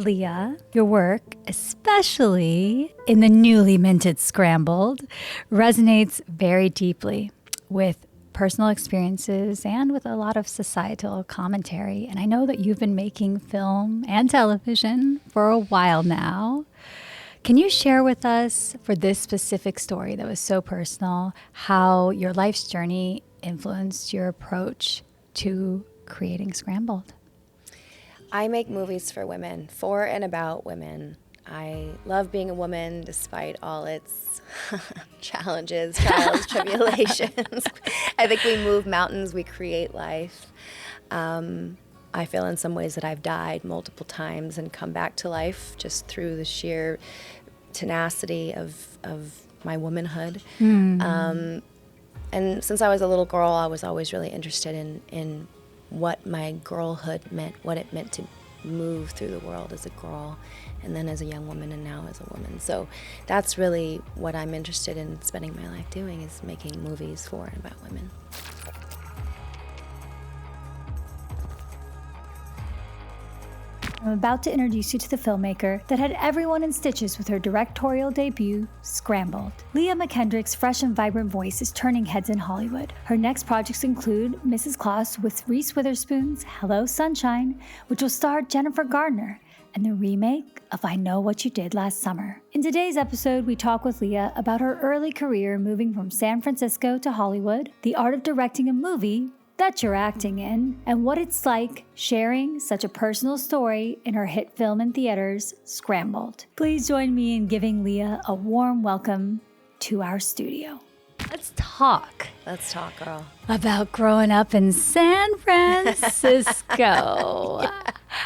Leah, your work, especially in the newly minted Scrambled, resonates very deeply with personal experiences and with a lot of societal commentary. And I know that you've been making film and television for a while now. Can you share with us, for this specific story that was so personal, how your life's journey influenced your approach to creating Scrambled? I make movies for women, for and about women. I love being a woman despite all its challenges, trials, tribulations. I think we move mountains, we create life. I feel in some ways that I've died multiple times and come back to life just through the sheer tenacity of my womanhood. And since I was a little girl, I was always really interested in what my girlhood meant, what it meant to move through the world as a girl, and then as a young woman, and now as a woman. So that's really what I'm interested in spending my life doing, is making movies for and about women. I'm about to introduce you to the filmmaker that had everyone in stitches with her directorial debut, Scrambled. Leah McKendrick's fresh and vibrant voice is turning heads in Hollywood. Her next projects include Mrs. Claus with Reese Witherspoon's Hello Sunshine, which will star Jennifer Gardner, and the remake of I Know What You Did Last Summer. In today's episode, we talk with Leah about her early career moving from San Francisco to Hollywood, the art of directing a movie that you're acting in, and what it's like sharing such a personal story in her hit film in theaters, Scrambled. Please join me in giving Leah a warm welcome to our studio. Let's talk. Let's talk, girl. About growing up in San Francisco.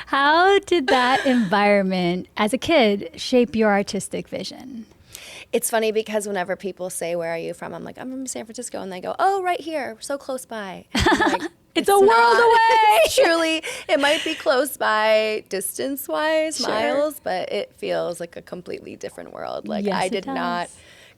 How did that environment as a kid shape your artistic vision? It's funny because whenever people say, "Where are you from?" I'm like, "I'm from San Francisco," and they go, "Oh, right here, so close by." And I'm like, it's a world away. Truly, it might be close by distance-wise, Sure. miles, but it feels like a completely different world. Like, Yes, I it did does. not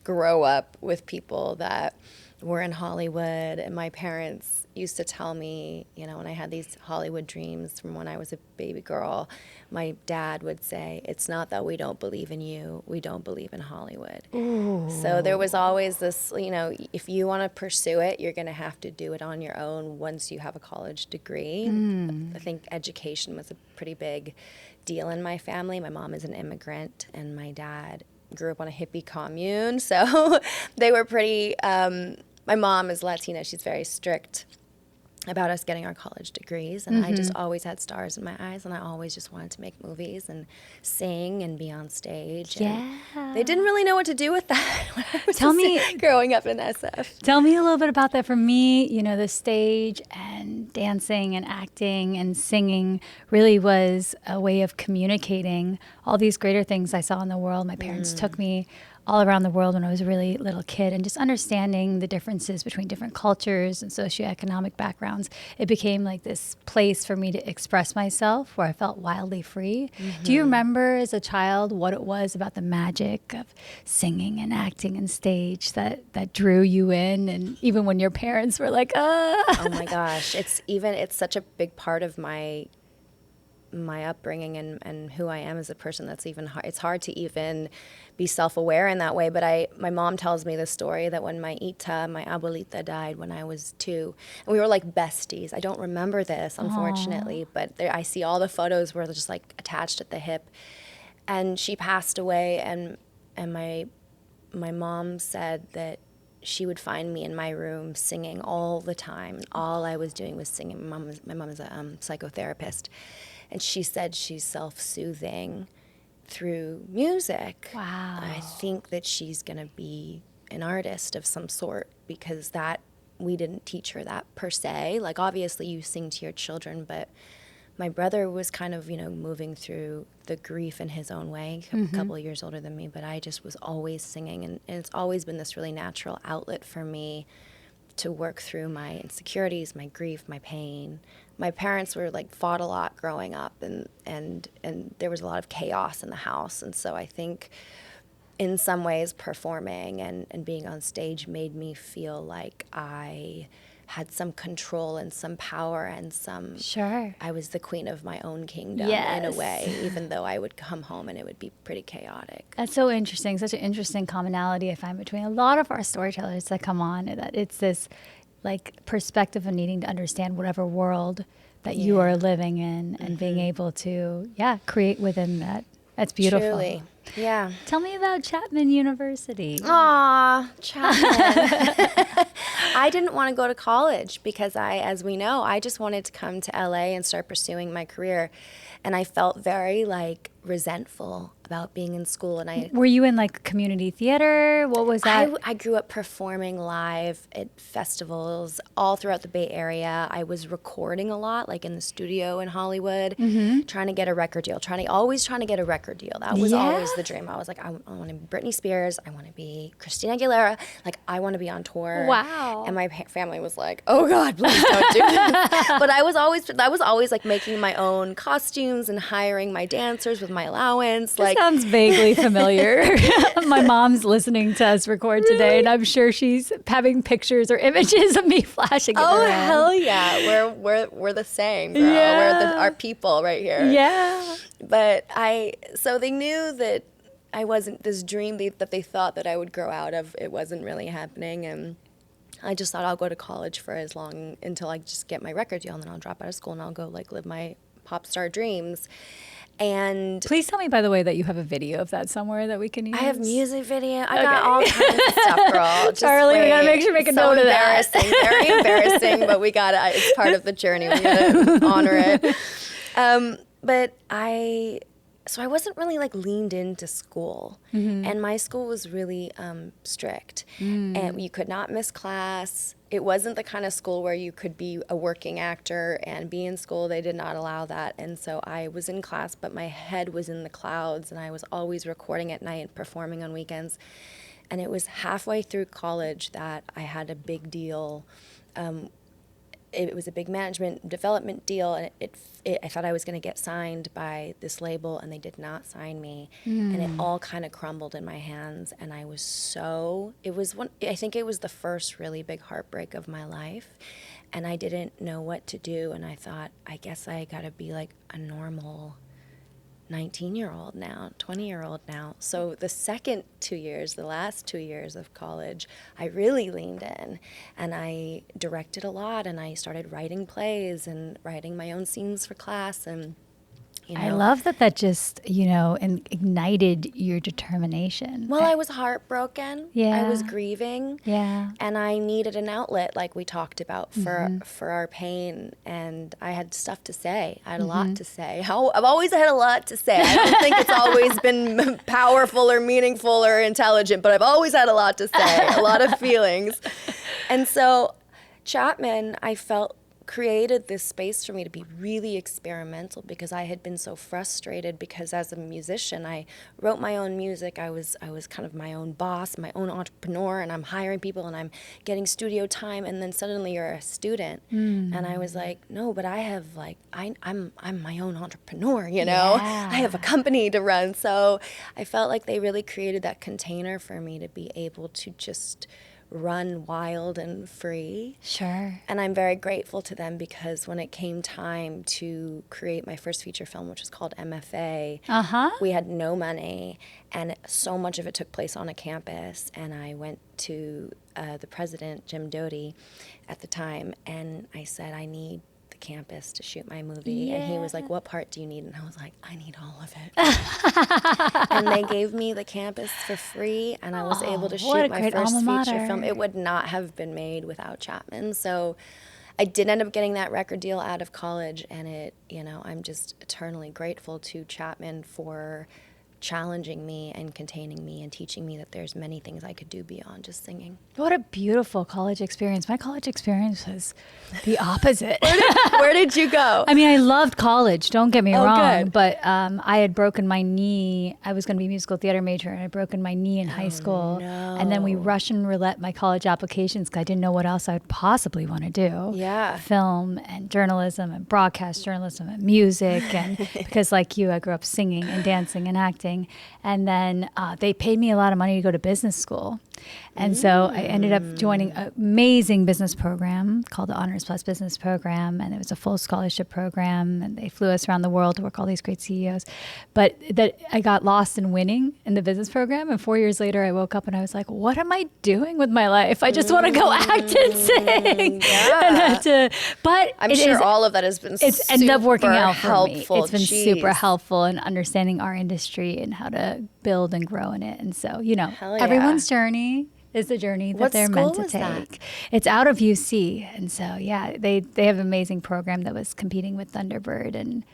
grow up with people that were in Hollywood, and my parents used to tell me, when I had these Hollywood dreams from when I was a baby girl, my dad would say, "It's not that we don't believe in you, we don't believe in Hollywood." Ooh. So there was always this, if you want to pursue it, you're going to have to do it on your own once you have a college degree. I think education was a pretty big deal in my family. My mom is an immigrant, and my dad grew up on a hippie commune, so they were pretty, my mom is Latina, she's very strict about us getting our college degrees, and I just always had stars in my eyes, and I always just wanted to make movies and sing and be on stage. Yeah. And they didn't really know what to do with that when I was Tell me- growing up in SF. Tell me a little bit about that. For me, the stage and dancing and acting and singing really was a way of communicating all these greater things I saw in the world. My parents took me all around the world when I was a really little kid, and just understanding the differences between different cultures and socioeconomic backgrounds. It became like this place for me to express myself where I felt wildly free. Do you remember as a child what it was about the magic of singing and acting and stage that drew you in? And even when your parents were like, Oh my gosh, it's such a big part of my upbringing and who I am as a person. That's even hard. It's hard to even be self-aware in that way. But my mom tells me the story that when my abuelita died when I was 2, and we were like besties. I don't remember this, unfortunately, but I see all the photos where they're just like attached at the hip. And she passed away, and my mom said that she would find me in my room singing all the time. All I was doing was singing. My mom is a psychotherapist. And she said she's self-soothing through music. Wow. I think that she's going to be an artist of some sort, because we didn't teach her that per se. Like, obviously you sing to your children, but my brother was kind of, moving through the grief in his own way, a couple of years older than me, but I just was always singing, and it's always been this really natural outlet for me to work through my insecurities, my grief, my pain. My parents fought a lot growing up, and there was a lot of chaos in the house, and so I think in some ways performing and being on stage made me feel like I had some control and some power and some. Sure. I was the queen of my own kingdom Yes. in a way, even though I would come home and it would be pretty chaotic. That's so interesting. Such an interesting commonality I find between a lot of our storytellers that come on. That it's this like perspective of needing to understand whatever world that you are living in and being able to, create within that. That's beautiful. Truly. Yeah. Tell me about Chapman University. Aw, Chapman. I didn't want to go to college because as we know, I just wanted to come to LA and start pursuing my career. And I felt very resentful about being in school. And Were you in like community theater? What was that? I grew up performing live at festivals all throughout the Bay Area. I was recording a lot, like in the studio in Hollywood, trying to get a record deal, always trying to get a record deal. That was always the dream. I was like, I want to be Britney Spears. I want to be Christina Aguilera. Like, I want to be on tour. Wow. And my family was like, oh God, please don't do this. But I was always like making my own costumes and hiring my dancers with my allowance. Like, sounds vaguely familiar. My mom's listening to us record today, and I'm sure she's having pictures or images of me flashing in her head. Hell yeah. We're the same, girl. Yeah. We're our people right here. Yeah. But so they knew that I wasn't this dream that they thought that I would grow out of. It wasn't really happening. And I just thought I'll go to college for as long until I just get my record deal, and then I'll drop out of school and I'll go live my pop star dreams. And please tell me, by the way, that you have a video of that somewhere that we can use. I have music video. I got all kinds of stuff, girl. Just Charlie, we gotta make a note of that. Very embarrassing, but we got it. It's part of the journey. We gotta honor it. So I wasn't really leaned into school, and my school was really strict, and you could not miss class. It wasn't the kind of school where you could be a working actor and be in school. They did not allow that, and so I was in class, but my head was in the clouds, and I was always recording at night and performing on weekends. And it was halfway through college that I had a big deal. It was a big management development deal, and I thought I was going to get signed by this label, and they did not sign me, and it all kind of crumbled in my hands, and I think it was the first really big heartbreak of my life, and I didn't know what to do, and I thought, I guess I got to be like a normal 19-year-old now, 20-year-old now. So the last 2 years of college, I really leaned in, and I directed a lot, and I started writing plays and writing my own scenes for class, and I love that just, ignited your determination. Well, I was heartbroken. Yeah. I was grieving. Yeah. And I needed an outlet, like we talked about, for our pain. And I had stuff to say. I had a lot to say. I've always had a lot to say. I don't think it's always been powerful or meaningful or intelligent, but I've always had a lot to say, a lot of feelings. And so Chapman, I felt, created this space for me to be really experimental, because I had been so frustrated, because as a musician I wrote my own music. I was kind of my own boss, my own entrepreneur, and I'm hiring people and I'm getting studio time, and then suddenly you're a student. And I was like, no, but I have I'm my own entrepreneur, I have a company to run. So I felt like they really created that container for me to be able to just run wild and free. Sure. And I'm very grateful to them, because when it came time to create my first feature film, which was called MFA, we had no money, and so much of it took place on a campus. And I went to the president, Jim Doty, at the time, and I said, I need campus to shoot my movie. And he was like, what part do you need? And I was like, I need all of it. And they gave me the campus for free, and I was able to shoot my first feature film. It would not have been made without Chapman. So I did end up getting that record deal out of college, and I'm just eternally grateful to Chapman for challenging me and containing me and teaching me that there's many things I could do beyond just singing. What a beautiful college experience. My college experience was the opposite. Where did you go? I mean, I loved college, don't get me wrong, good. but I had broken my knee. I was going to be a musical theater major, and I had broken my knee in high school. No. And then we Russian roulette my college applications, because I didn't know what else I would possibly want to do. Yeah. Film and journalism and broadcast journalism and music. And because like you, I grew up singing and dancing and acting. And then they paid me a lot of money to go to business school. And so I ended up joining an amazing business program called the Honors Plus Business Program. And it was a full scholarship program. And they flew us around the world to work with all these great CEOs. But that I got lost in winning in the business program. And 4 years later, I woke up and I was like, what am I doing with my life? I just want to go act and sing. Yeah. But I'm sure all of that has been it's ended up working out for helpful. me. It's been super helpful in understanding our industry and how to build and grow in it. And so, everyone's journey is the journey that they're meant to take. That? It's out of UC. And so, they have an amazing program that was competing with Thunderbird. And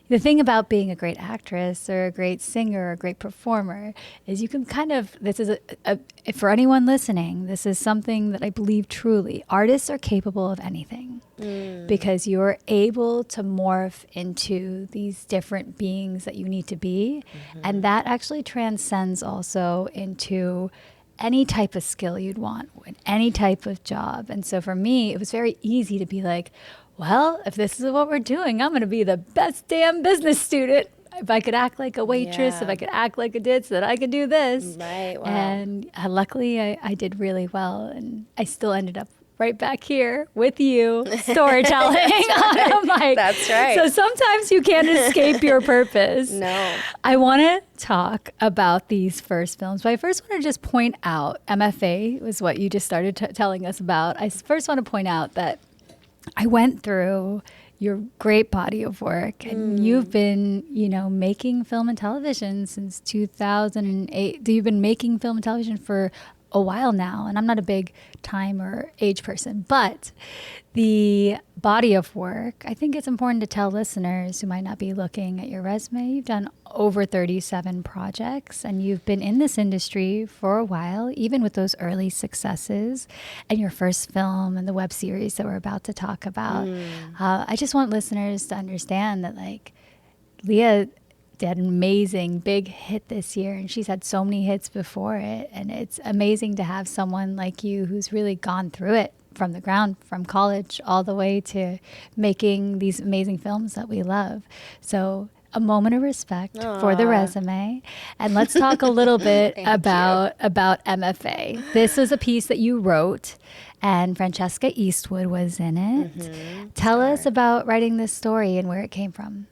the thing about being a great actress or a great singer or a great performer is you can this is for anyone listening, this is something that I believe truly. Artists are capable of anything because you're able to morph into these different beings that you need to be. And that actually transcends also into any type of skill you'd want, any type of job. And so for me, it was very easy to be like, well, if this is what we're doing, I'm going to be the best damn business student. If I could act like a waitress, if I could act like a ditz, that I could do this. Right, wow. And luckily, I did really well. And I still ended up right back here with you, storytelling on a mic. That's right. So sometimes you can't escape your purpose. No. I want to talk about these first films, but I first want to just point out, MFA was what you just started telling us about. I first want to point out that I went through your great body of work, and you've been, making film and television since 2008. You've been making film and television for a while now, and I'm not a big time or age person, but the body of work, I think it's important to tell listeners who might not be looking at your resume. You've done over 37 projects, and you've been in this industry for a while, even with those early successes and your first film and the web series that we're about to talk about. I just want listeners to understand that, Leah had an amazing big hit this year, and she's had so many hits before it, and it's amazing to have someone like you who's really gone through it from the ground, from college all the way to making these amazing films that we love. So a moment of respect for the resume, and let's talk a little bit about MFA. This was a piece that you wrote, and Francesca Eastwood was in it. Tell us about writing this story and where it came from.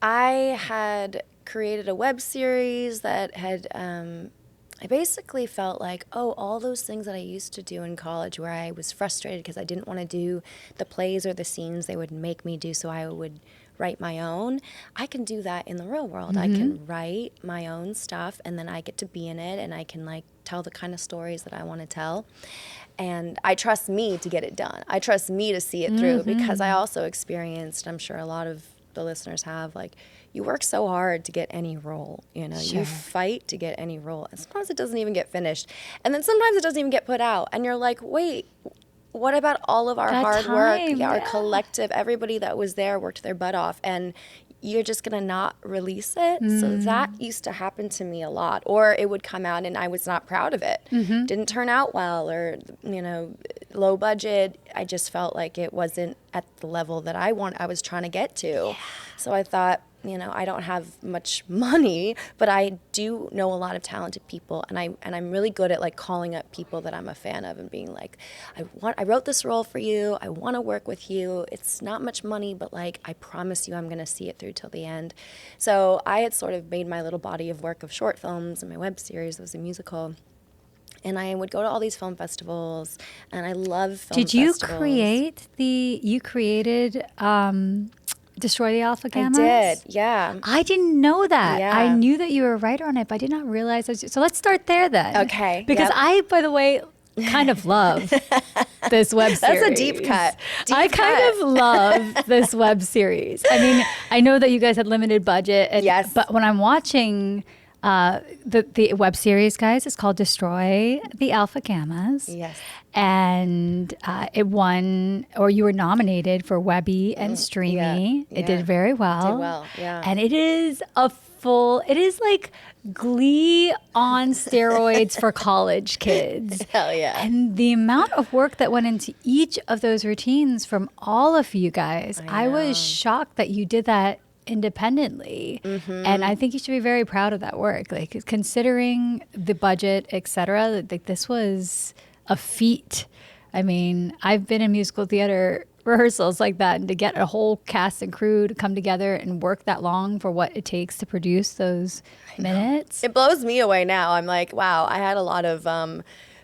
I had created a web series that had, I basically felt like, all those things that I used to do in college where I was frustrated because I didn't want to do the plays or the scenes they would make me do, so I would write my own. I can do that in the real world. I can write my own stuff, and then I get to be in it, and I can tell the kind of stories that I want to tell. And I trust me to get it done. I trust me to see it through because I also experienced, I'm sure a lot of the listeners have, you work so hard to get any role, you fight to get any role, and sometimes it doesn't even get finished, and then sometimes it doesn't even get put out, and you're like, wait, what about all of our hard work, our collective, everybody that was there worked their butt off, and you're just gonna not release it? So that used to happen to me a lot, or it would come out and I was not proud of it. Didn't turn out well, or low budget. I just felt like it wasn't at the level that I was trying to get to. So I thought, I don't have much money, but I do know a lot of talented people, and I'm really good at calling up people that I'm a fan of and being like, I wrote this role for you. I want to work with you. It's not much money, but I promise you I'm going to see it through till the end. So I had sort of made my little body of work of short films and my web series. It was a musical. And I would go to all these film festivals, and I love film festivals. You created Destroy the Alpha Gammas? I did, yeah. I didn't know that. Yeah. I knew that you were a writer on it, but I did not realize. So let's start there then. Okay. Because I, by the way, kind of love this web series. That's a deep cut. Kind of love this web series. I mean, I know that you guys had limited budget. Yes. But when I'm watching the web series, guys, it's called Destroy the Alpha Gammas. Yes. And it won, or you were nominated for Webby and Streamy. Yeah. It did very well. It did well, yeah. And it is it is like Glee on steroids for college kids. Hell yeah. And the amount of work that went into each of those routines from all of you guys, I was shocked that you did that independently. And I think you should be very proud of that work. Like, considering the budget, etc. Like, this was a feat. I mean, I've been in musical theater rehearsals like that, and to get a whole cast and crew to come together and work that long for what it takes to produce those minutes. It blows me away now. I'm like, wow, I had a lot of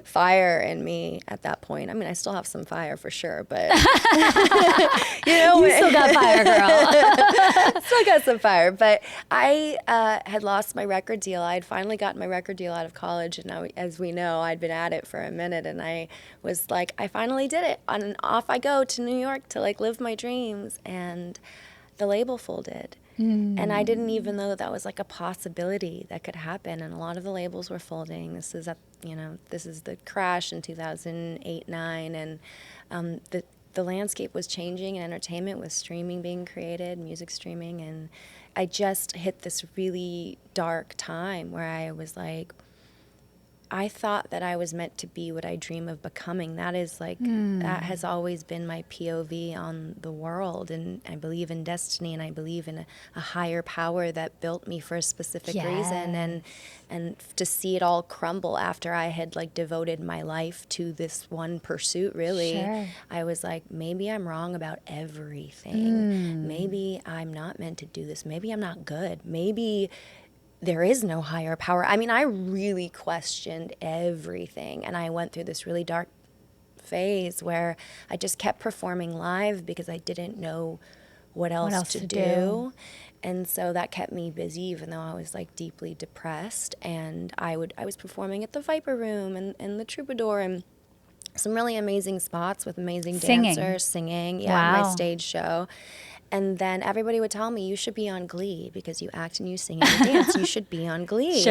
fire in me at that point. I mean, I still have some fire for sure, but you still got fire, girl. Still got some fire. But I had lost my record deal. I had finally gotten my record deal out of college, and as we know, I'd been at it for a minute, and I was like, I finally did it. And off I go to New York to like live my dreams, and the label folded. And I didn't even know that was like a possibility that could happen. And a lot of the labels were folding. This is the crash in 2008-9, and the landscape was changing in entertainment with streaming being created, music streaming, and I just hit this really dark time where I was like, I thought that I was meant to be what I dream of becoming. That is like, that has always been my POV on the world. And I believe in destiny, and I believe in a higher power that built me for a specific reason. And to see it all crumble after I had like devoted my life to this one pursuit, really, I was like, maybe I'm wrong about everything. Maybe I'm not meant to do this. Maybe I'm not good. Maybe there is no higher power. I mean, I really questioned everything, and I went through this really dark phase where I just kept performing live because I didn't know what else to do. And so that kept me busy, even though I was like deeply depressed. And I was performing at the Viper Room and the Troubadour, and some really amazing spots with amazing dancers singing. My stage show. And then everybody would tell me, you should be on Glee because you act and you sing and you dance. You should be on Glee.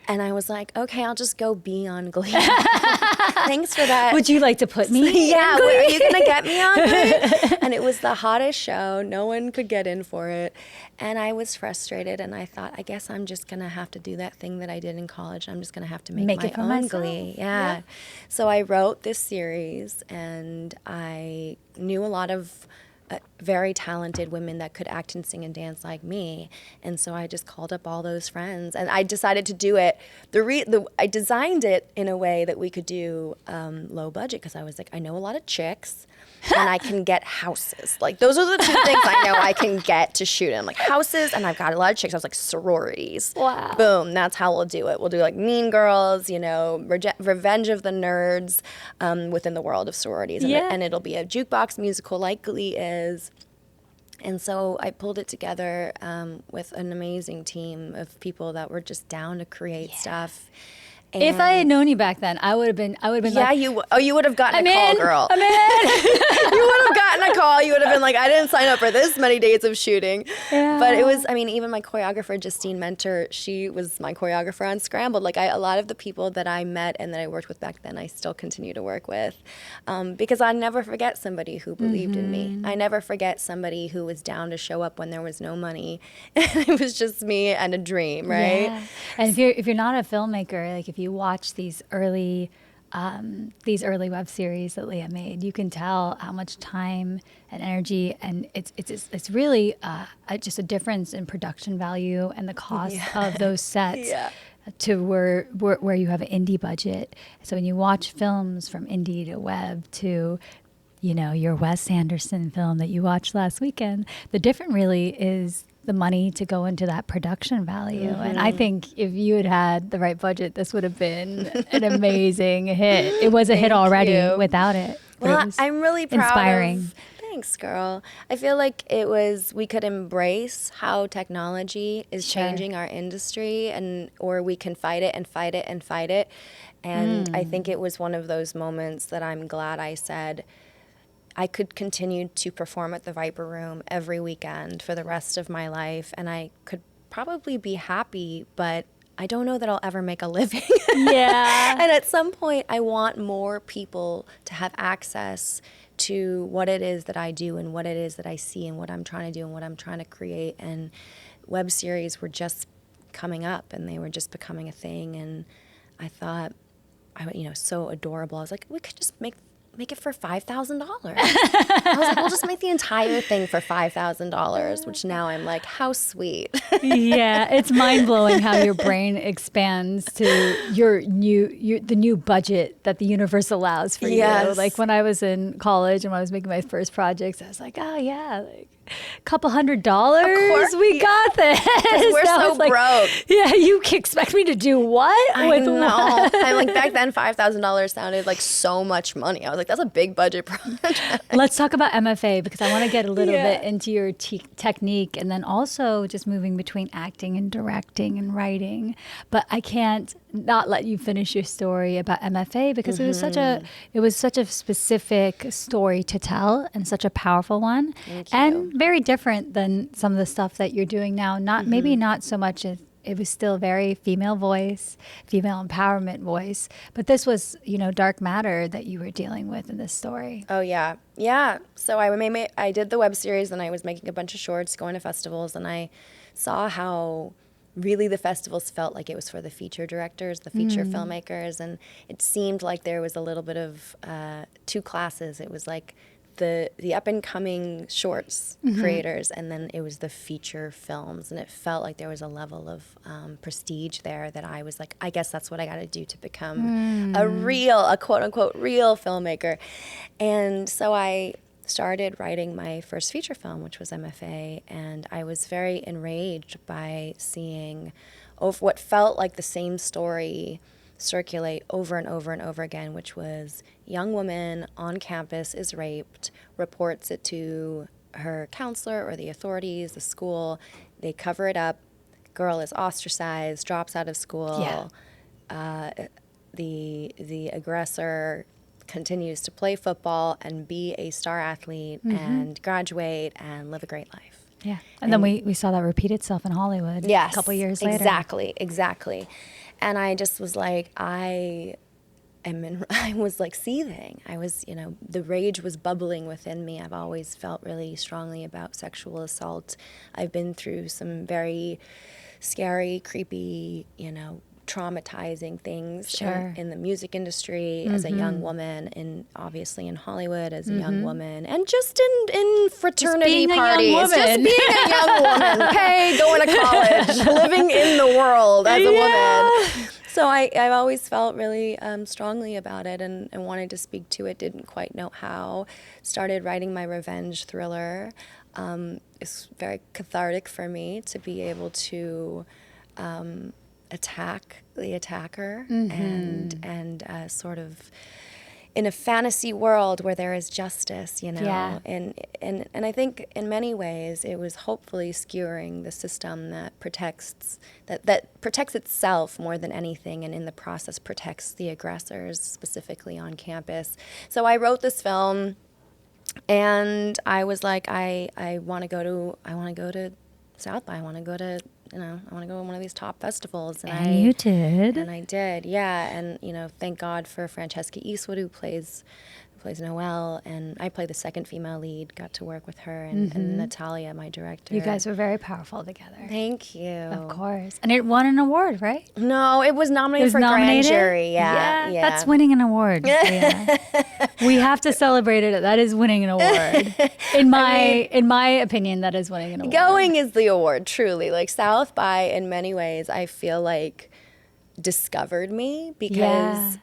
And I was like, okay, I'll just go be on Glee. Thanks for that. Would you like to put me Yeah, are you going to get me on Glee? And it was the hottest show. No one could get in for it. And I was frustrated, and I thought, I guess I'm just going to have to do that thing that I did in college. I'm just going to have to make my own Glee. Yeah. So I wrote this series, and I knew a lot of very talented women that could act and sing and dance like me. And so I just called up all those friends, and I decided to do it. I designed it in a way that we could do low budget, because I was like, I know a lot of chicks and I can get houses. Like, those are the two things I know I can get to shoot in, like houses, and I've got a lot of chicks. I was like, sororities. Wow. Boom, that's how we'll do it. We'll do like Mean Girls, Revenge of the Nerds within the world of sororities. And it'll be a jukebox musical like Glee is. And so I pulled it together with an amazing team of people that were just down to create stuff. And if I had known you back then, I would have been like, you would have gotten a call, girl. I'm in. You would have gotten a call. You would have been like, I didn't sign up for this many days of shooting. But it was, even my choreographer, Justine Mentor, she was my choreographer on Scrambled. Like, a lot of the people that I met and that I worked with back then, I still continue to work with, because I never forget somebody who believed in me. I never forget somebody who was down to show up when there was no money. It was just me and a dream, right? Yeah. And if you're not a filmmaker, like, if you watch these early web series that Leah made, you can tell how much time and energy, and it's really just a difference in production value and the cost of those sets to where you have an indie budget. So when you watch films from indie to web to your Wes Anderson film that you watched last weekend, the difference really is the money to go into that production value. And I think if you had had the right budget, this would have been an amazing hit. It was a hit already without it. Well, I'm really proud inspiring. Thanks, girl. I feel like we could embrace how technology is changing our industry, or we can fight it and fight it and fight it. And I think it was one of those moments that I'm glad I said, I could continue to perform at the Viper Room every weekend for the rest of my life, and I could probably be happy, but I don't know that I'll ever make a living. Yeah. And at some point, I want more people to have access to what it is that I do and what it is that I see and what I'm trying to do and what I'm trying to create. And web series were just coming up, and they were just becoming a thing. And I thought, so adorable. I was like, we could just make make it for $5,000. I was like, we'll just make the entire thing for $5,000, which now I'm like, how sweet. Yeah, it's mind-blowing how your brain expands to the new budget that the universe allows for you. Yes. Like when I was in college and when I was making my first projects, I was like, oh yeah, like a couple $100. course, we got this. We're so broke. Yeah, you expect me to do what? I know. What? I'm like, back then, $5,000 sounded like so much money. I was like, that's a big budget project. Let's talk about MFA because I want to get a little bit into your technique and then also just moving between acting and directing and writing. But I can't not let you finish your story about MFA because it was such a specific story to tell and such a powerful one. Thank you. And very different than some of the stuff that you're doing now. Maybe not so much as it was still very female voice, female empowerment voice, but this was, dark matter that you were dealing with in this story. Oh yeah. Yeah. So I did the web series and I was making a bunch of shorts, going to festivals, and I saw how really the festivals felt like it was for the feature directors, the feature filmmakers, and it seemed like there was a little bit of two classes. It was like the up-and-coming shorts creators, and then it was the feature films, and it felt like there was a level of prestige there that I was like, I guess that's what I got to do to become a quote-unquote real filmmaker. And so I started writing my first feature film, which was MFA, and I was very enraged by seeing what felt like the same story circulate over and over and over again, which was young woman on campus is raped, reports it to her counselor or the authorities, the school. They cover it up. Girl is ostracized, drops out of school. Yeah. The aggressor continues to play football and be a star athlete and graduate and live a great life. Yeah. And then we saw that repeat itself in Hollywood a couple years later. Exactly. And I just was like, I was like seething. I was, the rage was bubbling within me. I've always felt really strongly about sexual assault. I've been through some very scary, creepy, traumatizing things in the music industry as a young woman, and obviously in Hollywood as a young woman, and just in fraternity parties, just being a young woman, going to college, living in the world as a woman. So I've always felt really strongly about it and wanted to speak to it, didn't quite know how. Started writing my revenge thriller. It's very cathartic for me to be able to attack the attacker and sort of in a fantasy world where there is justice, and I think in many ways it was hopefully skewering the system that protects itself more than anything, and in the process protects the aggressors specifically on campus. So I wrote this film, and I was like, I want to go to South by. I want to go to one of these top festivals. And you did. And I did, yeah. And, thank God for Francesca Eastwood, who plays Noelle, and I play the second female lead, got to work with her, and Natalia, my director. You guys were very powerful together. Thank you. Of course. And it won an award, right? No, it was nominated for Grand Jury. Yeah. That's winning an award. Yeah. We have to celebrate it. That is winning an award. In my opinion, that is winning an award. Going is the award, truly. Like South by, in many ways, I feel like discovered me because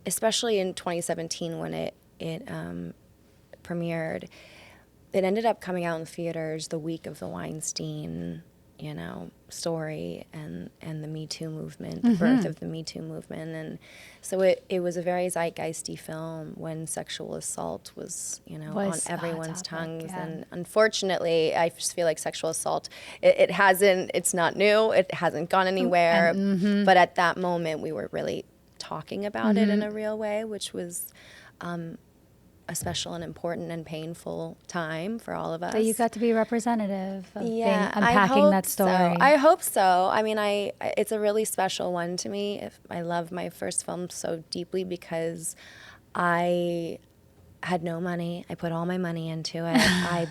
especially in 2017 when it premiered, it ended up coming out in theaters the week of the Weinstein, story and the Me Too movement, the birth of the Me Too movement. And so it was a very zeitgeisty film when sexual assault was, on everyone's tongues. Yeah. And unfortunately, I just feel like sexual assault, it's not new, it hasn't gone anywhere. But at that moment, we were really talking about it in a real way, which was a special and important and painful time for all of us. That you got to be representative of unpacking that story. So. I hope so. I mean, it's a really special one to me. I love my first film so deeply because I had no money. I put all my money into it.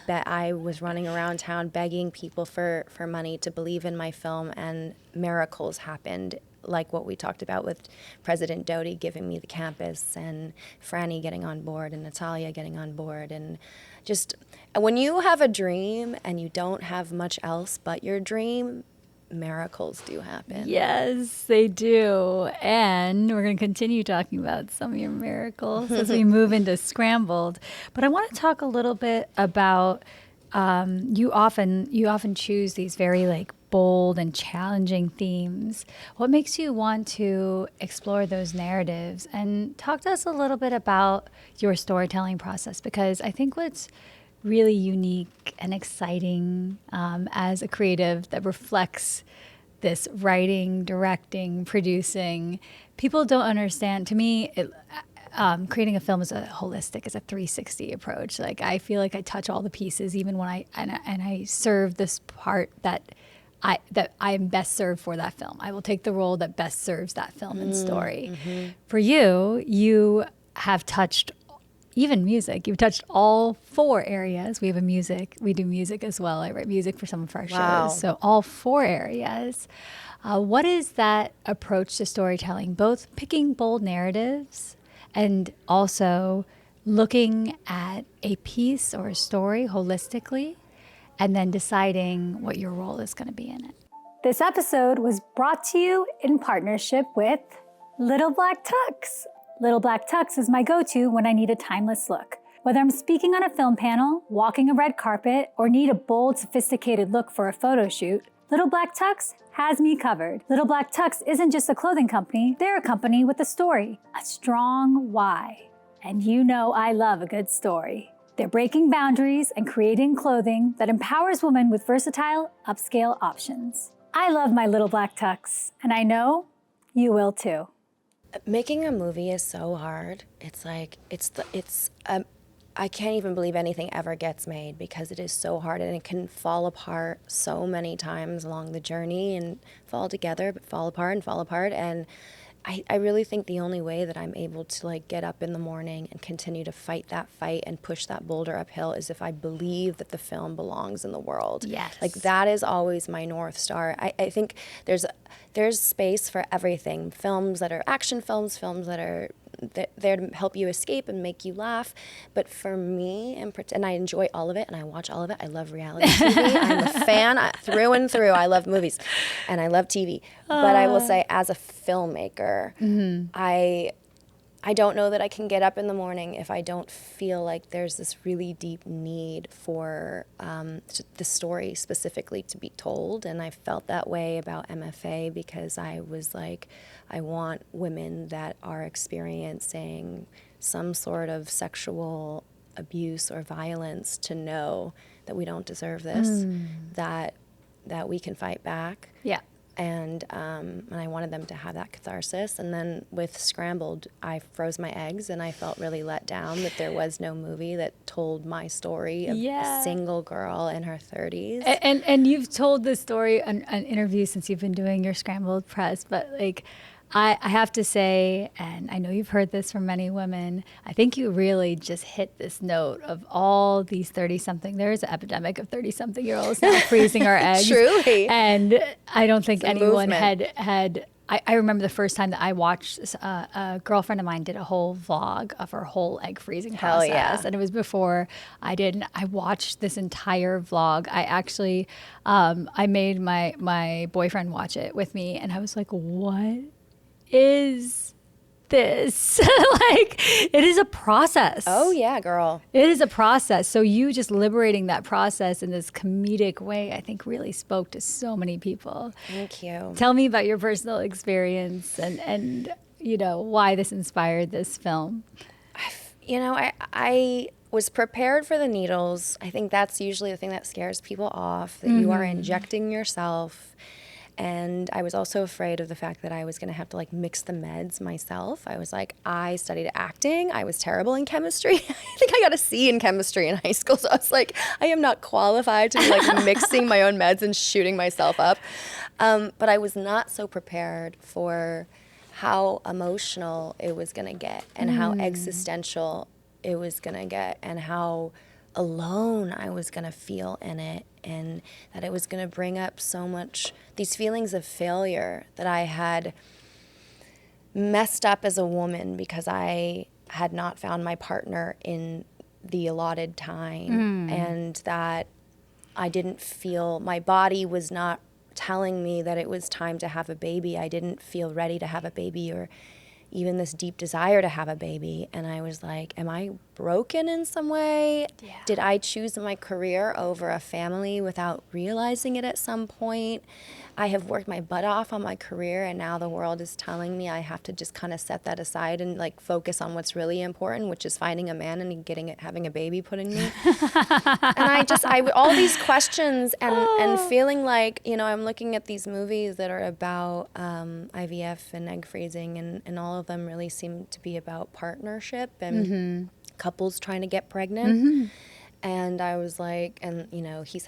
I was running around town begging people for money to believe in my film, and miracles happened, like what we talked about with President Doty giving me the campus, and Franny getting on board, and Natalia getting on board. And just when you have a dream and you don't have much else but your dream, miracles do happen. Yes, they do. And we're going to continue talking about some of your miracles as we move into Scrambled. But I want to talk a little bit about you often choose these very like bold and challenging themes. What makes you want to explore those narratives? And talk to us a little bit about your storytelling process, because I think what's really unique and exciting as a creative that reflects this writing, directing, producing. People don't understand. To me, creating a film is a 360 approach. Like I feel like I touch all the pieces, even when I serve this part that I am best served for that film. I will take the role that best serves that film and story. For you have touched even music. You've touched all 4 areas. We do music as well. I write music for some of our shows. So all 4 areas. What is that approach to storytelling? Both picking bold narratives and also looking at a piece or a story holistically and then deciding what your role is going to be in it. This episode was brought to you in partnership with Little Black Tux. Little Black Tux is my go-to when I need a timeless look. Whether I'm speaking on a film panel, walking a red carpet, or need a bold, sophisticated look for a photo shoot, Little Black Tux has me covered. Little Black Tux isn't just a clothing company, they're a company with a story, a strong why. And you know I love a good story. They're breaking boundaries and creating clothing that empowers women with versatile, upscale options. I love my Little Black Tux, and I know you will too. Making a movie is so hard. It's like, I can't even believe anything ever gets made because it is so hard, and it can fall apart so many times along the journey and fall together, but fall apart and fall apart. And I really think the only way that I'm able to like get up in the morning and continue to fight that fight and push that boulder uphill is if I believe that the film belongs in the world. Yes. Like that is always my North Star. I think there's space for everything. Films that are action films, films that are there to help you escape and make you laugh. But for me, and I enjoy all of it, and I watch all of it. I love reality TV. I'm a fan through and through. I love movies, and I love TV. But I will say, as a filmmaker, I don't know that I can get up in the morning if I don't feel like there's this really deep need for the story specifically to be told. And I felt that way about MFA because I was like, I want women that are experiencing some sort of sexual abuse or violence to know that we don't deserve this, that we can fight back. Yeah. And I wanted them to have that catharsis. And then with Scrambled, I froze my eggs, and I felt really let down that there was no movie that told my story of a single girl in her 30s. And you've told this story on interviews since you've been doing your Scrambled press, but like, I have to say, and I know you've heard this from many women, I think you really just hit this note of all these 30-something. There is an epidemic of 30-something-year-olds now freezing our eggs. Truly. And I don't think anyone movement. had I remember the first time that I watched, a girlfriend of mine did a whole vlog of her whole egg freezing process. Yeah. And it was before I did. And I watched this entire vlog. I actually, I made my boyfriend watch it with me. And I was like, what is this? Like, it is a process. Oh, yeah, girl. It is a process. So you just liberating that process in this comedic way, I think really spoke to so many people. Thank you. Tell me about your personal experience and you know, why this inspired this film. You know, I was prepared for the needles. I think that's usually the thing that scares people off, that you are injecting yourself. And I was also afraid of the fact that I was going to have to like mix the meds myself. I was like, I studied acting. I was terrible in chemistry. I think I got a C in chemistry in high school. So I was like, I am not qualified to be like mixing my own meds and shooting myself up. But I was not so prepared for how emotional it was going to get and how existential it was going to get and how alone I was going to feel in it, and that it was going to bring up so much, these feelings of failure that I had messed up as a woman because I had not found my partner in the allotted time, and that I didn't feel, my body was not telling me that it was time to have a baby. I didn't feel ready to have a baby, or even this deep desire to have a baby. And I was like, am I broken in some way? Yeah. Did I choose my career over a family without realizing it at some point? I have worked my butt off on my career, and now the world is telling me I have to just kind of set that aside and like focus on what's really important, which is finding a man and having a baby put in me. And all these questions and feeling like, you know, I'm looking at these movies that are about IVF and egg freezing, and all of them really seem to be about partnership and couples trying to get pregnant. And I was like, and you know, he's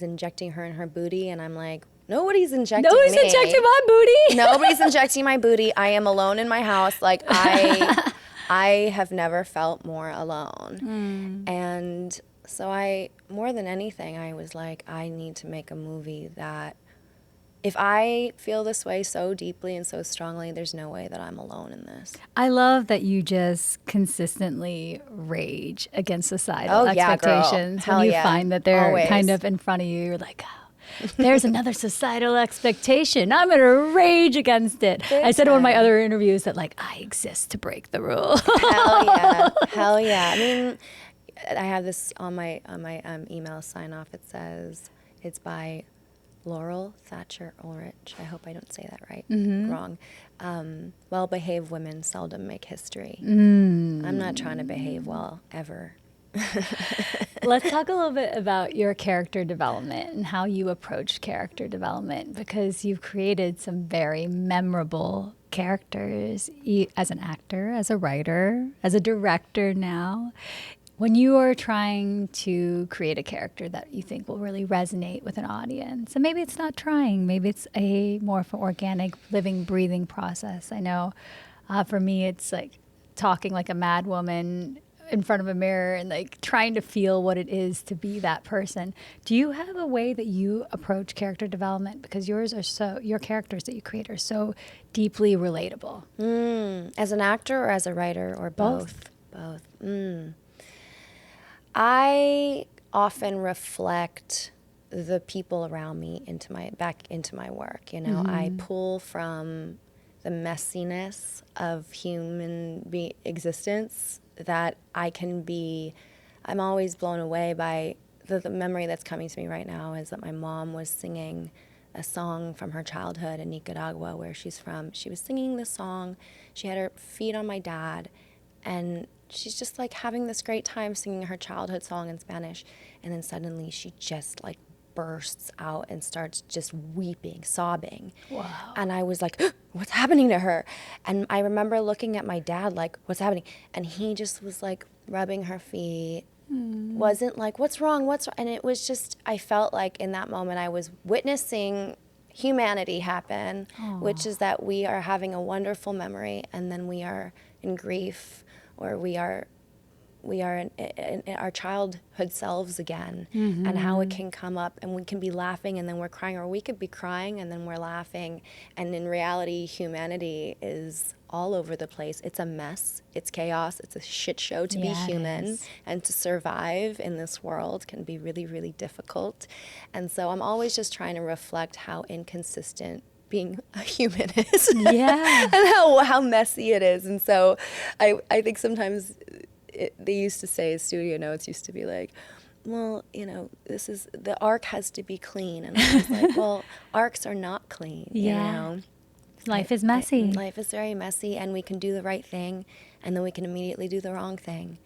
injecting her in her booty, and I'm like, nobody's injecting me. Injecting my booty. Nobody's injecting my booty. I am alone in my house. Like I have never felt more alone. And so more than anything, I was like, I need to make a movie that if I feel this way so deeply and so strongly, there's no way that I'm alone in this. I love that you just consistently rage against societal expectations. Girl. When you yeah. find that they're Always. kind of in front of you, you're like, oh, there's another societal expectation. I'm going to rage against it. I said in one of my other interviews that like, I exist to break the rule. Hell yeah. Hell yeah. I mean, I have this on my email sign off. It says it's by Laurel Thatcher Ulrich. I hope I don't say that right. Wrong. Well-behaved women seldom make history. I'm not trying to behave well ever. Let's talk a little bit about your character development and how you approach character development, because you've created some very memorable characters as an actor, as a writer, as a director now. When you are trying to create a character that you think will really resonate with an audience, and maybe it's not trying, maybe it's a more of an organic, living, breathing process. I know for me, it's like talking like a mad woman in front of a mirror and like trying to feel what it is to be that person. Do you have a way that you approach character development? Because your characters that you create are so deeply relatable. As an actor or as a writer, or both? Both. I often reflect the people around me back into my work. You know, I pull from the messiness of human existence that I'm always blown away by the memory that's coming to me right now is that my mom was singing a song from her childhood in Nicaragua, where she's from. She was singing this song. She had her feet on my dad, and she's just like having this great time singing her childhood song in Spanish. And then suddenly she just like bursts out and starts just weeping, sobbing. Wow. And I was like, what's happening to her? And I remember looking at my dad like, what's happening? And he just was like rubbing her feet. Wasn't like, what's wrong? And it was just, I felt like in that moment I was witnessing humanity happen, which is that we are having a wonderful memory, and then we are in grief, or we are in our childhood selves again, and how it can come up, and we can be laughing and then we're crying, or we could be crying and then we're laughing. And in reality, humanity is all over the place. It's a mess. It's chaos. It's a shit show to be human, and to survive in this world can be really, really difficult. And so I'm always just trying to reflect how inconsistent being a human is. Yeah. And how messy it is. And so I think sometimes they used to say, studio notes used to be like, well, you know, the arc has to be clean. And I was like, well, arcs are not clean. You know? Life is messy. Life is very messy, and we can do the right thing, and then we can immediately do the wrong thing.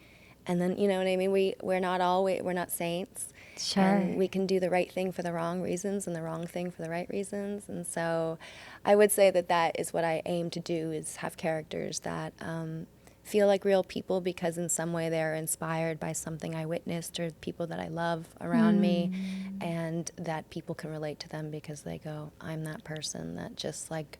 And then, you know what I mean? We're not saints. Sure. And we can do the right thing for the wrong reasons and the wrong thing for the right reasons. And so I would say that is what I aim to do, is have characters that feel like real people, because in some way they're inspired by something I witnessed or people that I love around me, and that people can relate to them because they go, I'm that person that just like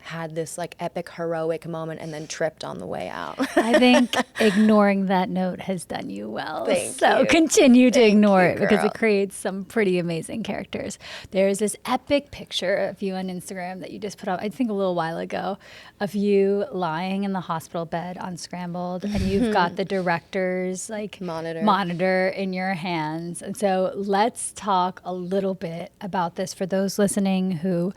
had this like epic heroic moment and then tripped on the way out. I think ignoring that note has done you well. Thank so you. continue to ignore it because girl. it creates some pretty amazing characters. There's this epic picture of you on Instagram that you just put up, I think a little while ago, of you lying in the hospital bed on Scrambled, and you've got the director's like monitor in your hands. And so let's talk a little bit about this for those listening who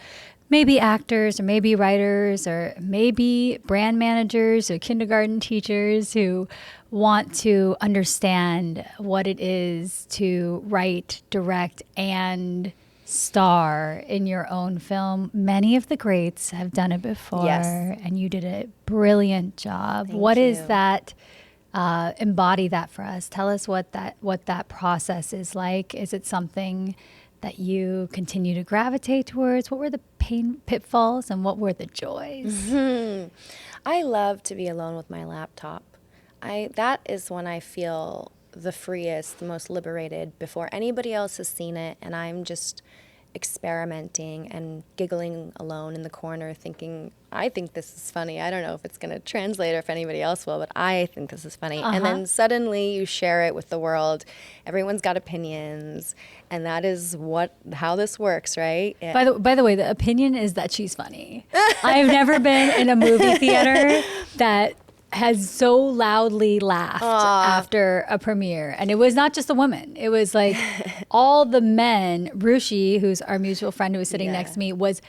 maybe actors or maybe writers or maybe brand managers or kindergarten teachers who want to understand what it is to write, direct, and star in your own film. Many of the greats have done it before, and you did a brilliant job. What is that? Embody that for us. Tell us what that process is like. Is it something that you continue to gravitate towards? What were the pitfalls and what were the joys? Mm-hmm. I love to be alone with my laptop. That is when I feel the freest, the most liberated, before anybody else has seen it, and I'm just experimenting and giggling alone in the corner thinking, I think this is funny. I don't know if it's going to translate or if anybody else will, but I think this is funny. And then suddenly you share it with the world. Everyone's got opinions, and that is how this works, right? By the way, the opinion is that she's funny. I've never been in a movie theater that has so loudly laughed after a premiere. And it was not just a woman. It was like all the men. Rushi, who's our mutual friend who was sitting next to me, was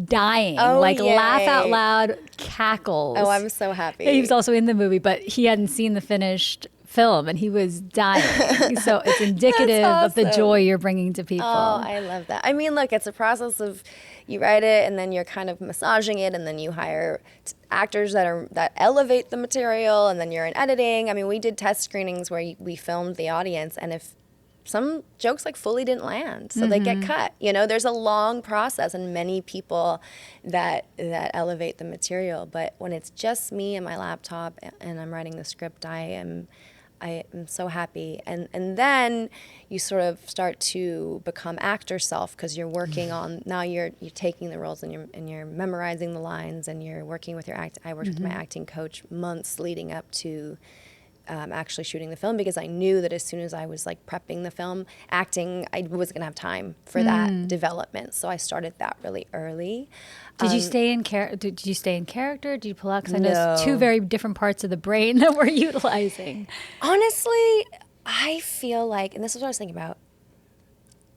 dying. Laugh out loud, cackles. Oh, I'm so happy. He was also in the movie, but he hadn't seen the finished film and he was dying. So it's indicative of the joy you're bringing to people. Oh, I love that. I mean, look, it's a process of you write it and then you're kind of massaging it, and then you hire actors that elevate the material, and then you're in editing. I mean, we did test screenings where we filmed the audience, and if some jokes like fully didn't land, so they get cut. You know, there's a long process and many people that elevate the material. But when it's just me and my laptop and I'm writing the script, I am so happy. And then you sort of start to become actor self, because you're working on, now you're taking the roles and you're memorizing the lines, and you're working with your I worked with my acting coach months leading up to actually shooting the film, because I knew that as soon as I was like prepping the film, acting, I was gonna have time for that development. So I started that really early. Did you stay in character? Did you stay in character? Did you pull out? Because I know it's two very different parts of the brain that we're utilizing. Honestly, I feel like, and this is what I was thinking about,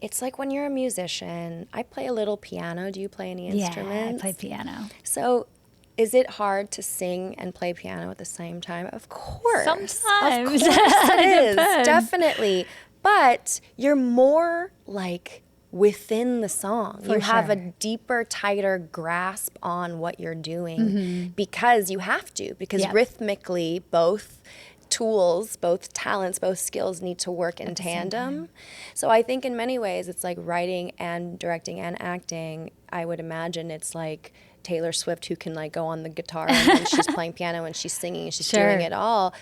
it's like when you're a musician. I play a little piano. Do you play any instruments? Yeah, I play piano. So is it hard to sing and play piano at the same time? Of course. Sometimes. Of course it is. Definitely. But you're more like within the song. You have a deeper, tighter grasp on what you're doing because you have to. Because rhythmically, both tools, both talents, both skills need to work in tandem. So I think in many ways it's like writing and directing and acting. I would imagine it's like Taylor Swift, who can like go on the guitar and then she's playing piano and she's singing and she's doing it all.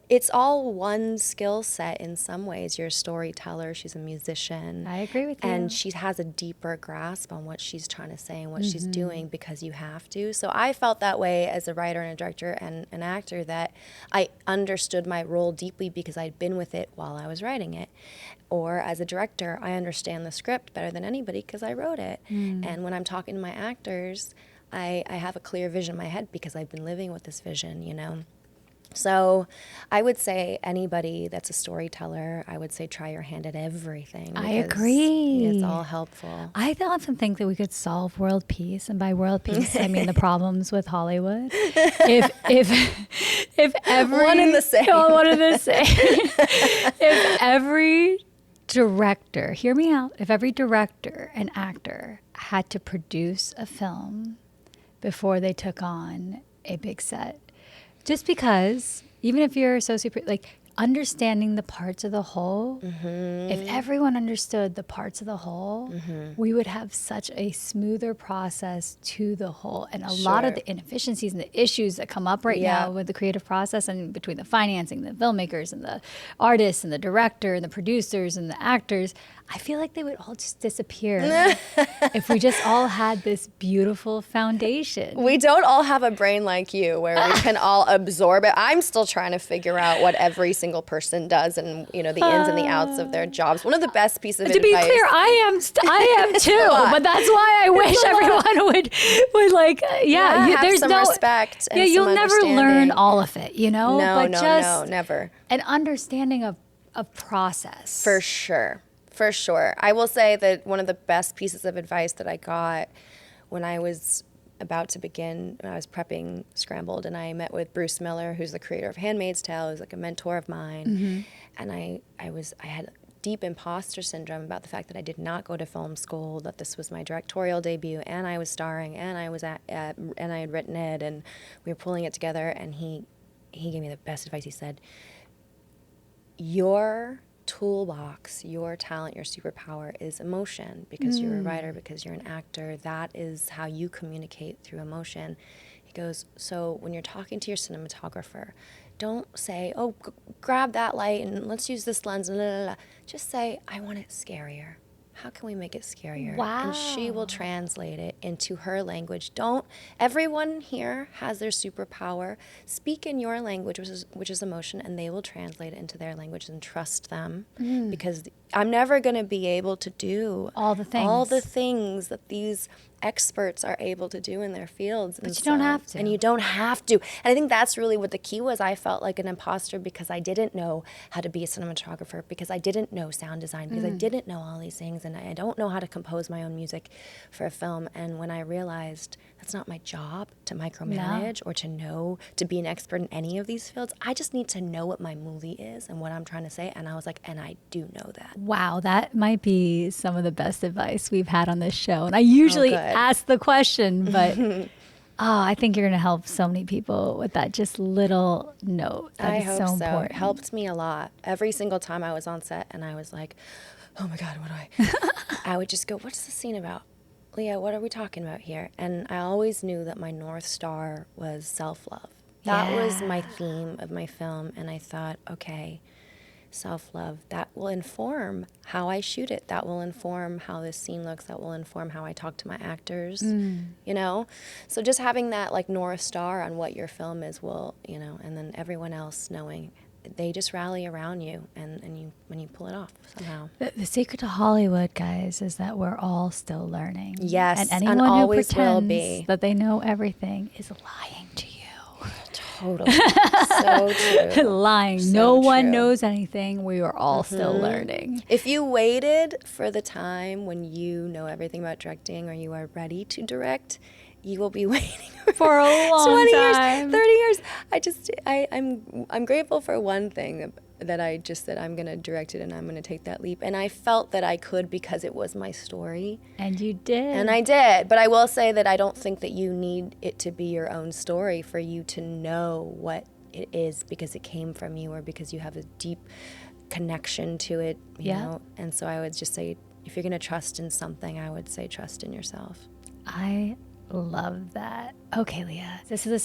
It's all one skill set in some ways. You're a storyteller, she's a musician. I agree with you. And she has a deeper grasp on what she's trying to say and what she's doing because you have to. So I felt that way as a writer and a director and an actor, that I understood my role deeply because I'd been with it while I was writing it. Or as a director, I understand the script better than anybody because I wrote it. And when I'm talking to my actors, I have a clear vision in my head because I've been living with this vision, you know. So I would say anybody that's a storyteller, I would say try your hand at everything. I agree. It's all helpful. I often think that we could solve world peace, and by world peace I mean the problems with Hollywood. If every one and the same. One and the same. If every director, hear me out, if every director and actor had to produce a film before they took on a big set, just because, even if you're a like, understanding the parts of the whole, if everyone understood the parts of the whole, we would have such a smoother process to the whole. And a lot of the inefficiencies and the issues that come up right now with the creative process and between the financing, the filmmakers and the artists and the director and the producers and the actors, I feel like they would all just disappear if we just all had this beautiful foundation. We don't all have a brain like you where we can all absorb it. I'm still trying to figure out what every single person does and, you know, the ins and the outs of their jobs. One of the best pieces of advice. To be clear, I am too, but that's why I wish everyone would like, have there's some no respect and you'll some never understanding. learn all of it, you know? No, But never. An understanding of process. For sure. For sure. I will say that one of the best pieces of advice that I got when I was about to begin, when I was prepping Scrambled, and I met with Bruce Miller, who's the creator of Handmaid's Tale, who's like a mentor of mine. And I had deep imposter syndrome about the fact that I did not go to film school, that this was my directorial debut, and I was starring, and I was and I had written it, and we were pulling it together. And he gave me the best advice. He said, your toolbox, your talent, your superpower is emotion, because you're a writer, because you're an actor. That is how you communicate, through emotion. He goes, so when you're talking to your cinematographer, don't say, oh, grab that light and let's use this lens. Blah, blah, blah. Just say, I want it scarier. How can we make it scarier? Wow. And she will translate it into her language. Everyone here has their superpower. Speak in your language, which is emotion, and they will translate it into their language, and trust them. Because I'm never going to be able to do all the things that these experts are able to do in their fields. But you don't have to. And you don't have to. And I think that's really what the key was. I felt like an imposter because I didn't know how to be a cinematographer, because I didn't know sound design, because I didn't know all these things, and I don't know how to compose my own music for a film. And when I realized that's not my job to micromanage or to be an expert in any of these fields, I just need to know what my movie is and what I'm trying to say. And I was like, and I do know that. Wow, that might be some of the best advice we've had on this show. And I usually ask the question, but I think you're going to help so many people with that just little note. That is so important. It helped me a lot. Every single time I was on set and I was like, oh my God, what do I would just go, what's the scene about? Leah, what are we talking about here? And I always knew that my North Star was self-love. That was my theme of my film. And I thought, okay, self-love, that will inform how I shoot it. That will inform how this scene looks. That will inform how I talk to my actors, you know? So just having that like North Star on what your film is will, you know, and then everyone else knowing, they just rally around you and you when you pull it off somehow. The secret to Hollywood, guys, is that we're all still learning. Yes, and anyone and who always pretends will be. that they know everything is lying to you. Totally. So true. Lying. So no one true. knows anything. We are all still learning. If you waited for the time when you know everything about directing or you are ready to direct, you will be waiting for a long 20 time. years, 30 years. I'm grateful for one thing, that I'm going to direct it and I'm going to take that leap. And I felt that I could because it was my story. And you did. And I did. But I will say that I don't think that you need it to be your own story for you to know what it is because it came from you or because you have a deep connection to it, you know? And so I would just say, if you're going to trust in something, I would say trust in yourself. I love that. Okay, Leah. This is a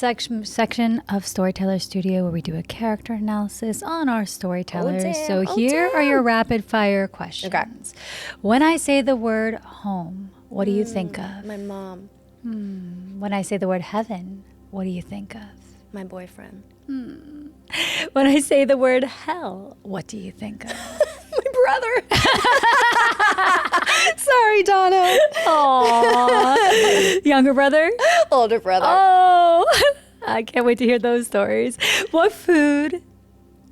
section of Storyteller Studio where we do a character analysis on our storytellers. So here are your rapid fire questions. Okay. When I say the word home, what do you think of? My mom. When I say the word heaven, what do you think of? My boyfriend. When I say the word hell, what do you think of? My brother. Sorry, Donna. Aww. Younger brother? Older brother. Oh, I can't wait to hear those stories. What food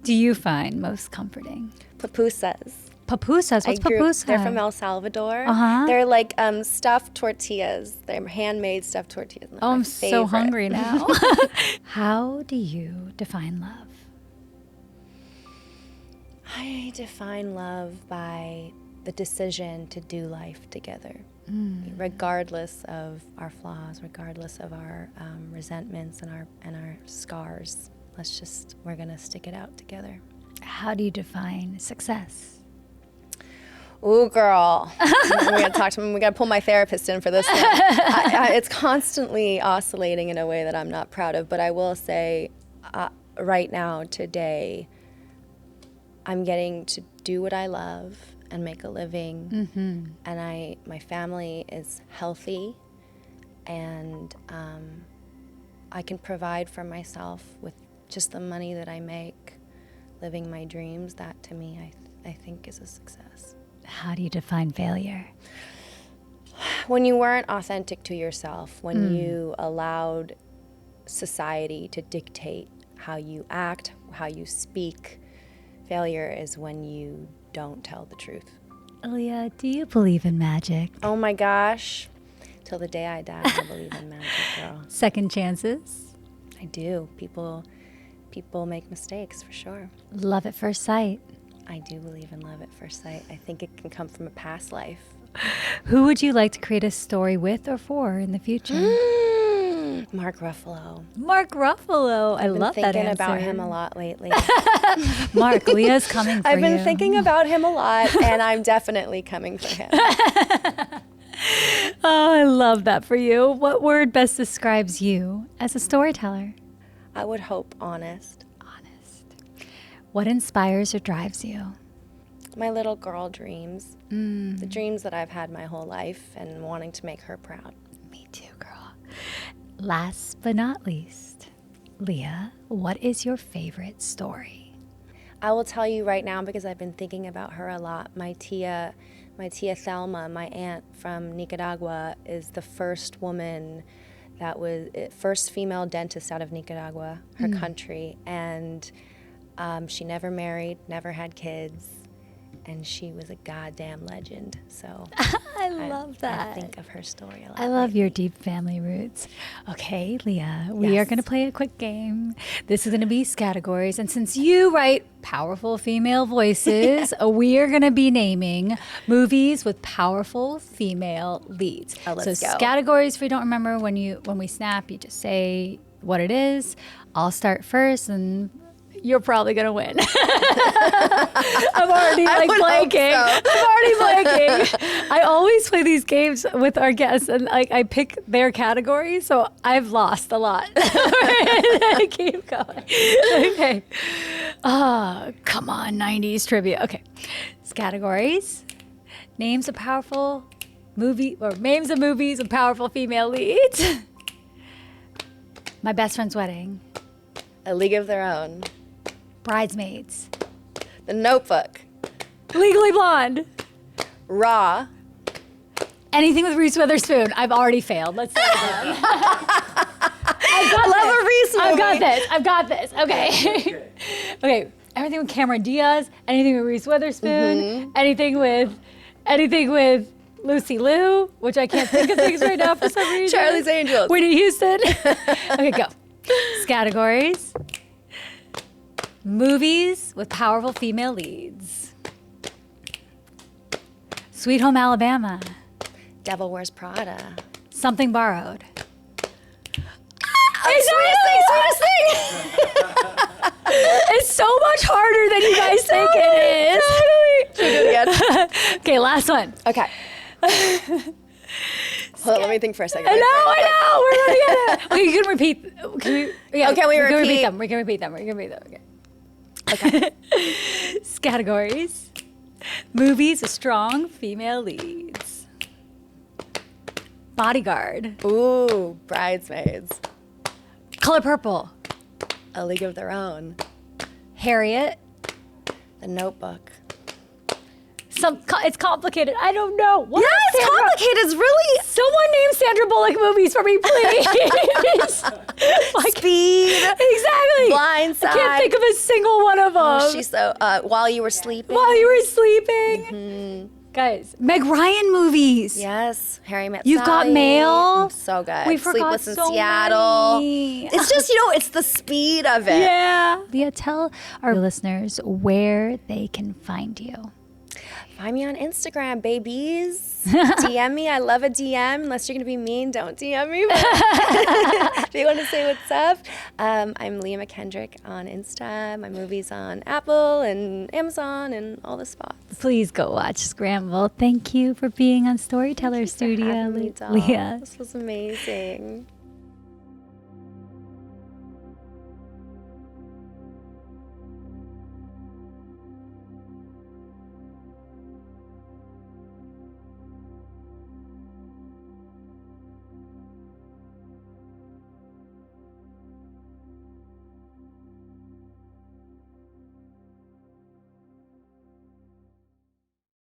do you find most comforting? Pupusas. Pupusas? What's pupusa? They're from El Salvador. Uh-huh. They're like stuffed tortillas. They're handmade stuffed tortillas. Oh, I'm so hungry now. How do you define love? I define love by the decision to do life together, regardless of our flaws, regardless of our resentments and our scars. We're gonna stick it out together. How do you define success? Ooh, girl. We gotta talk to him. We gotta pull my therapist in for this one. It's constantly oscillating in a way that I'm not proud of, but I will say right now, today, I'm getting to do what I love and make a living. And my family is healthy, and I can provide for myself with just the money that I make, living my dreams. That to me, I think is a success. How do you define failure? When you weren't authentic to yourself, when you allowed society to dictate how you act, how you speak. Failure is when you don't tell the truth. Leah, do you believe in magic? Oh my gosh. Till the day I die, I believe in magic, girl. Second chances? I do. People make mistakes, for sure. Love at first sight? I do believe in love at first sight. I think it can come from a past life. Who would you like to create a story with or for in the future? Mark Ruffalo. Mark Ruffalo. I love that answer. I've been thinking about him a lot lately. Mark, Leah's coming for you. I've been thinking about him a lot, and I'm definitely coming for him. Oh, I love that for you. What word best describes you as a storyteller? I would hope honest. Honest. What inspires or drives you? My little girl dreams. The dreams that I've had my whole life, and wanting to make her proud. Me too, girl. Last but not least, Leah, what is your favorite story? I will tell you right now, because I've been thinking about her a lot. My tia Thelma, my aunt from Nicaragua, is the first woman that was first female dentist out of Nicaragua, her country, and she never married, never had kids, and she was a goddamn legend. So I love that. I think of her story a lot. I love your deep family roots. Okay, Leah, we are going to play a quick game. This is going to be categories, and since you write powerful female voices, we are going to be naming movies with powerful female leads. Oh, let's go. Categories, if you don't remember, when we snap, you just say what it is. I'll start first, and you're probably gonna win. I'm already blanking. So. I'm already blanking. I always play these games with our guests, and I pick their category, so I've lost a lot. I keep going. Okay. Come on, 90s trivia. Okay. It's categories. Names of powerful movie or names of movies with powerful female leads. My Best Friend's Wedding. A League of Their Own. Bridesmaids. The Notebook. Legally Blonde. Raw. Anything with Reese Witherspoon. I've already failed. Let's start again. I love a Reese movie. I've got this. Okay. Okay. Everything with Cameron Diaz. Anything with Reese Witherspoon. Anything with Lucy Liu, which I can't think of things right now for some reason. Charlie's Angels. Whitney Houston. Okay, go. Categories. Movies with powerful female leads. Sweet Home Alabama. Devil Wears Prada. Something Borrowed. Sweetest thing. It's so much harder than you guys think it is. Totally. Should we do it again? Okay, last one. Okay. Hold on, let me think for a second. I know. We're gonna get it. Okay, you can repeat. Can we repeat them? We can repeat them. Okay. Categories. Movies with strong female leads. Bodyguard. Ooh, Bridesmaids. Color Purple. A League of Their Own. Harriet. The Notebook. It's complicated. I don't know. What yeah, it's complicated. It's really... Someone name Sandra Bullock movies for me, please. Speed. Exactly. Blindside. I can't think of a single one of them. Oh, she's so... While You Were Sleeping. Mm-hmm. Guys, Meg Ryan movies. Yes. Harry Met You've Sally. Got Mail. So good. We forgot Sleepless in so Seattle. many. It's just, it's the speed of it. Yeah. Leah, tell our listeners where they can find you. Find me on Instagram, babies. DM me. I love a DM. Unless you're going to be mean, don't DM me. If you want to say what's up, I'm Leah McKendrick on Insta. My movie's on Apple and Amazon and all the spots. Please go watch Scrambled. Thank you for being on Storyteller Studio, Leah. Leah. This was amazing.